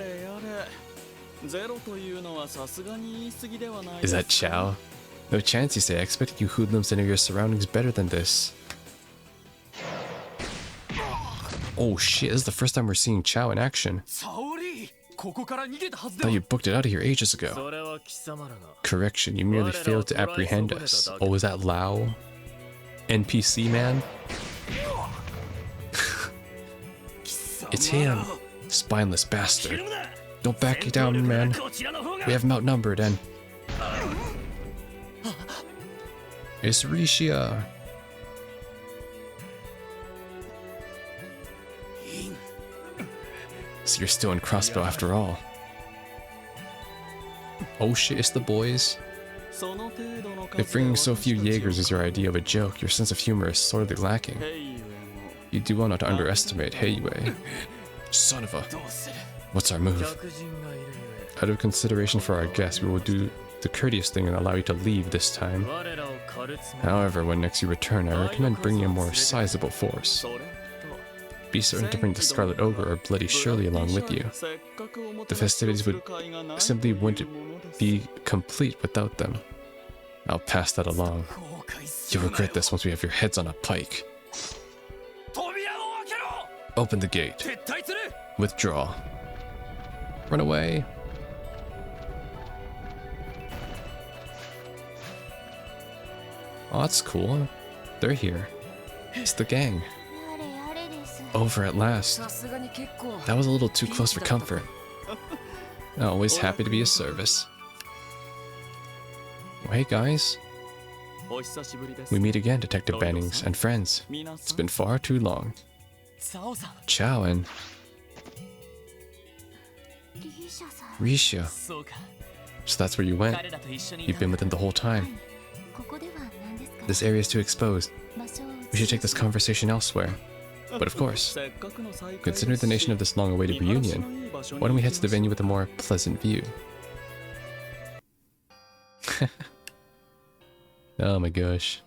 Is that Chow? No chance, you say. I expect you hoodlums to know your surroundings better than this. Oh shit, this is the first time we're seeing Chow in action. Thought you booked it out of here ages ago. Correction, you merely failed to apprehend us. Oh, is that Lao? NPC man? It's him, spineless bastard. Don't back you down, man. We have him outnumbered and... It's Rishia. So you're still in crossbow after all. Oh shit, it's the boys. If bringing so few Jaegers is your idea of a joke, your sense of humor is sorely lacking. You do well not to underestimate Heiyue. Son of a... What's our move? Out of consideration for our guests, we will do the courteous thing and allow you to leave this time. However, when next you return, I recommend bringing a more sizable force. Be certain to bring the Scarlet Ogre or Bloody Shirley along with you. The festivities wouldn't be complete without them. I'll pass that along. You'll regret this once we have your heads on a pike. Open the gate. Withdraw. Run away. Oh, that's cool. They're here. It's the gang. Over at last. That was a little too close for comfort. Always happy to be of service. Well, hey guys. We meet again, Detective Bannings and friends. It's been far too long. Chow and... Risha. So that's where you went. You've been with him the whole time. This area is too exposed. We should take this conversation elsewhere. But of course, considering the nation of this long-awaited reunion, why don't we head to the venue with a more pleasant view? Oh my gosh.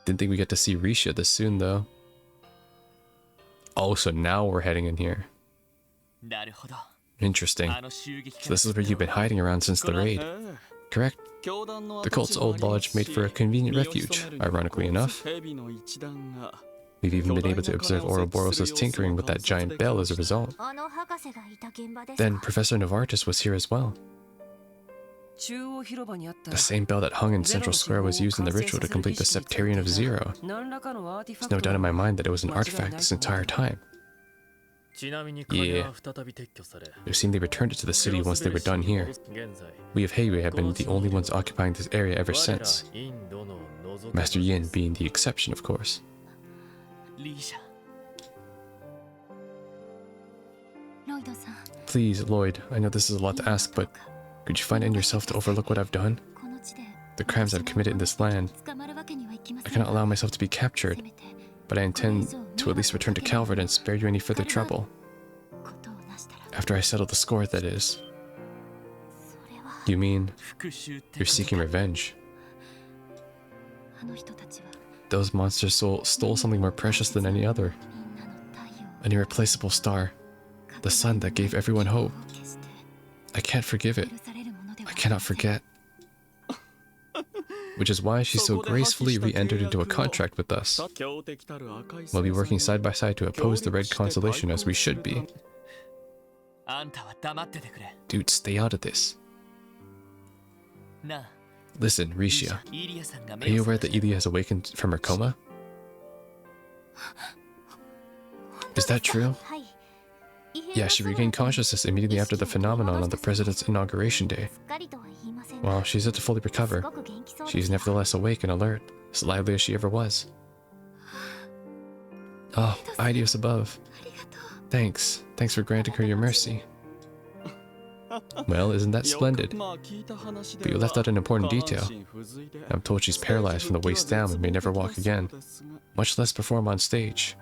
Didn't think we get to see Risha this soon though. Oh, so now we're heading in here. Interesting. So this is where you've been hiding around since the raid. Correct? The cult's old lodge made for a convenient refuge, ironically enough. We've even been able to observe Ouroboros' tinkering with that giant bell as a result. Then Professor Novartis was here as well. The same bell that hung in Central Square was used in the ritual to complete the Septarian of Zero. There's no doubt in my mind that it was an artifact this entire time. Yeah. It seemed they returned it to the city once they were done here. We of Heiyue have been the only ones occupying this area ever since. Master Yin being the exception, of course. Please, Lloyd, I know this is a lot to ask, but could you find it in yourself to overlook what I've done? The crimes I've committed in this land. I cannot allow myself to be captured, but I intend to at least return to Calvert and spare you any further trouble. After I settle the score, that is. You mean you're seeking revenge? Those monsters stole something more precious than any other. An irreplaceable star. The sun that gave everyone hope. I can't forgive it. I cannot forget. Which is why she so gracefully re-entered into a contract with us. We'll be working side by side to oppose the Red Constellation as we should be. Dude, stay out of this. Listen, Risha. Are you aware that Ilia has awakened from her coma? Is that true? Yeah, she regained consciousness immediately after the phenomenon on the President's inauguration day. While she's yet to fully recover, she's nevertheless awake and alert, as lively as she ever was. Oh, Aidios above. Thanks. Thanks for granting her your mercy. Well, isn't that splendid? But you left out an important detail. I'm told she's paralyzed from the waist down and may never walk again, much less perform on stage.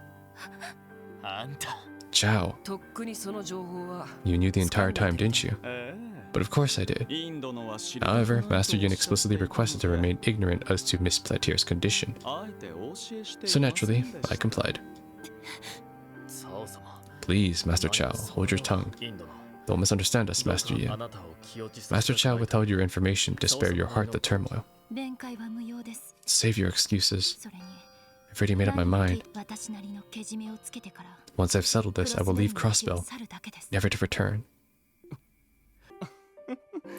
Chow. You knew the entire time, didn't you? But of course I did. However, Master Yin explicitly requested to remain ignorant as to Miss Platier's condition. So naturally, I complied. Please, Master Chow, hold your tongue. Don't misunderstand us, Master Yin. Master Chow withheld your information to spare your heart the turmoil. Save your excuses. I've already made up my mind. Once I've settled this, I will leave Crossbell, never to return.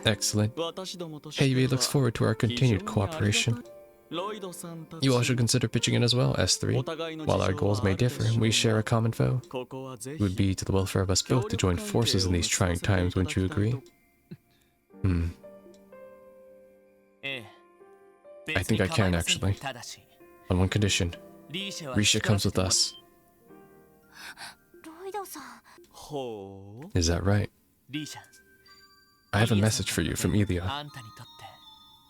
Excellent. Heiyue looks forward to our continued cooperation. You all should consider pitching in as well, S3. While our goals may differ, we share a common foe. It would be to the welfare of us both to join forces in these trying times, wouldn't you agree? I think I can, actually. On one condition. Risha comes with us. Is that right? I have a message for you from Ilia.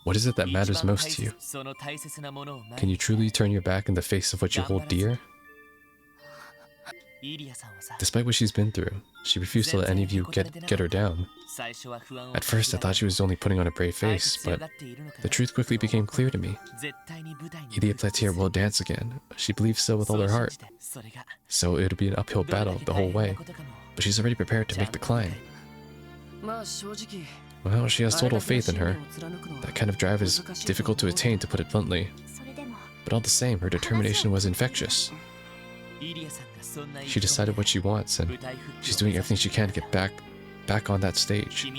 What is it that matters most to you? Can you truly turn your back in the face of what you hold dear? Despite what she's been through, she refused to let any of you get her down. At first, I thought she was only putting on a brave face, but the truth quickly became clear to me. Ilia Platier will dance again. She believes so with all her heart. So it'll be an uphill battle the whole way, but she's already prepared to make the climb. Well, she has total faith in her. That kind of drive is difficult to attain, to put it bluntly. But all the same, her determination was infectious. She decided what she wants, and she's doing everything she can to get back on that stage.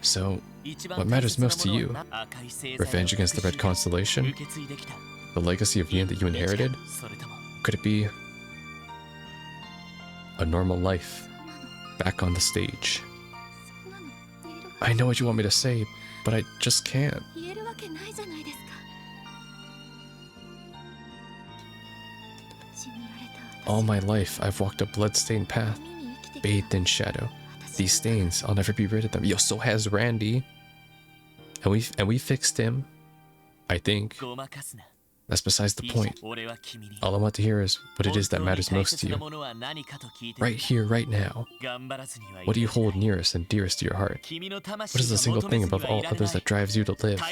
So, what matters most to you? Revenge against the Red Constellation? The legacy of Yin that you inherited? Could it be a normal life back on the stage? I know what you want me to say, but I just can't. All my life, I've walked a blood-stained path, bathed in shadow. These stains, I'll never be rid of them. Yo, so has Randy. And we fixed him, I think. That's besides the point. All I want to hear is what it is that matters most to you. Right here, right now. What do you hold nearest and dearest to your heart? What is the single thing above all others that drives you to live?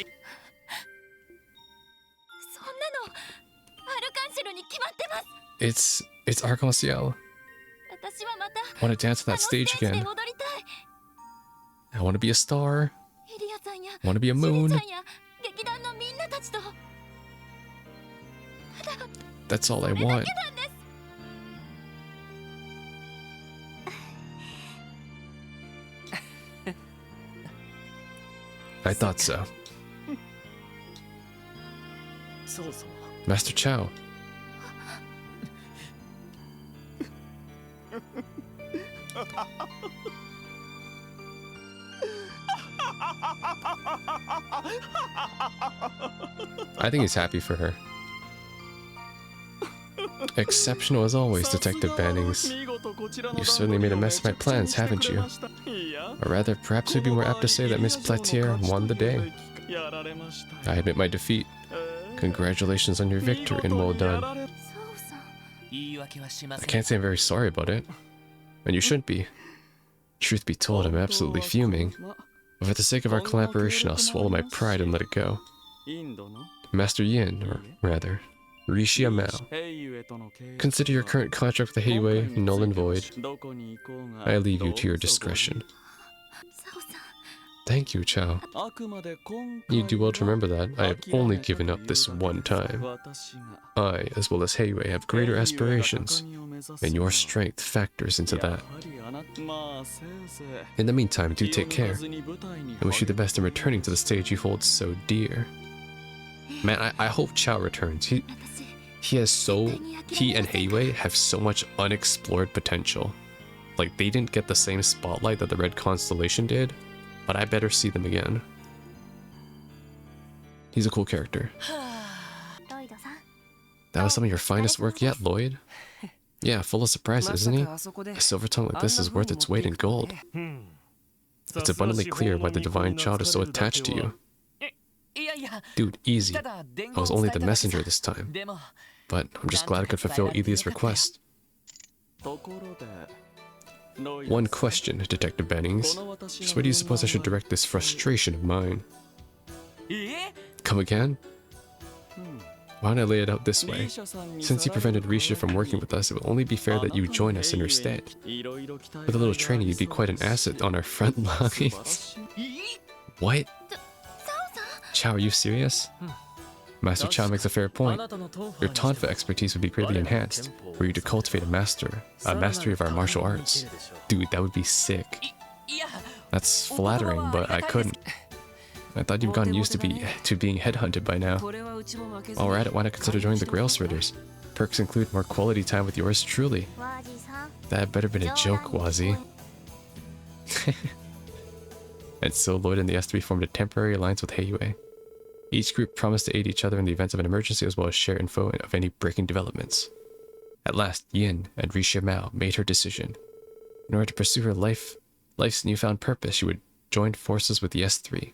It's Arc-en-Ciel. I want to dance on that stage again. I want to be a star. Want to be a moon? That's all I want. I thought so. Master Chow. I think he's happy for her. Exceptional as always, Detective Bannings. You've certainly made a mess of my plans, haven't you? Or rather, perhaps we'd be more apt to say that Miss Platier won the day. I admit my defeat. Congratulations on your victory and well done. I can't say I'm very sorry about it. And you shouldn't be. Truth be told, I'm absolutely fuming. But for the sake of our collaboration, I'll swallow my pride and let it go. Master Yin, or rather, Rishia Mao. Consider your current contract with the Heiwei null and void. I leave you to your discretion. Thank you, Chow. You do well to remember that. I have only given up this one time. I, as well as Heiwei, have greater aspirations, and your strength factors into that. In the meantime, do take care. I wish you the best in returning to the stage you hold so dear. Man, I hope Chow returns. He and Heiwei have so much unexplored potential. Like, they didn't get the same spotlight that the Red Constellation did, but I better see them again. He's a cool character. That was some of your finest work yet, Lloyd. Yeah, full of surprises, isn't he? A silver tongue like this is worth its weight in gold. It's abundantly clear why the Divine Child is so attached to you. Dude, easy. I was only the messenger this time. But I'm just glad I could fulfill Ilia's request. One question, Detective Bannings. Just where do you suppose I should direct this frustration of mine? Come again? Why don't I lay it out this way? Since you prevented Risha from working with us, it will only be fair that you join us in her stead. With a little training, you'd be quite an asset on our front lines. What? Chow, are you serious? Master Chow makes a fair point. Your Tonfa expertise would be greatly enhanced were you to cultivate a mastery of our martial arts. Dude, that would be sick. That's flattering, but I couldn't. I thought you've gotten used to being headhunted by now. While we're at it, why not consider joining the Grail Ritters? Perks include more quality time with yours truly. That had better been a joke, Wazi. And so Lloyd and the S3 formed a temporary alliance with Heiwei. Each group promised to aid each other in the event of an emergency as well as share info of any breaking developments. At last, Yin and Rishia Mao made her decision. In order to pursue her life's newfound purpose, she would join forces with the S3.